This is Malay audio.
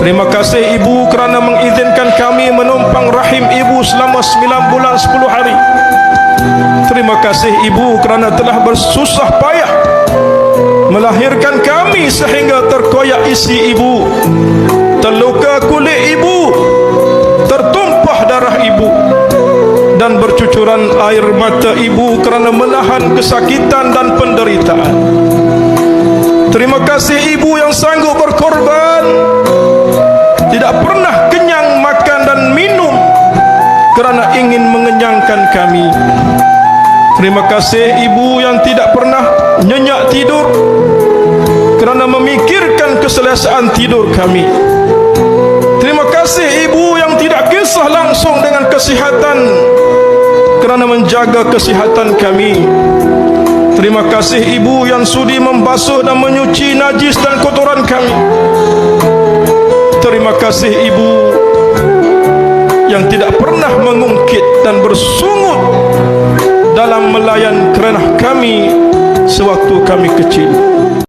Terima kasih ibu kerana mengizinkan kami menumpang rahim ibu selama 9 bulan 10 hari. Terima kasih ibu kerana telah bersusah payah melahirkan kami sehingga terkoyak isi ibu, terluka kulit ibu, tertumpah darah ibu, dan bercucuran air mata ibu kerana menahan kesakitan dan penderitaan. Terima kasih ibu yang sanggup berkorban, tidak pernah kenyang makan dan minum kerana ingin mengenyangkan kami. Terima kasih ibu yang tidak pernah nyenyak tidur kerana memikirkan keselesaan tidur kami. Terima kasih ibu yang tidak kisah langsung dengan kesihatan kerana menjaga kesihatan kami. Terima kasih ibu yang sudi membasuh dan menyuci najis dan kotoran kami. Terima kasih ibu yang tidak pernah mengungkit dan bersungut dalam melayan kerenah kami sewaktu kami kecil.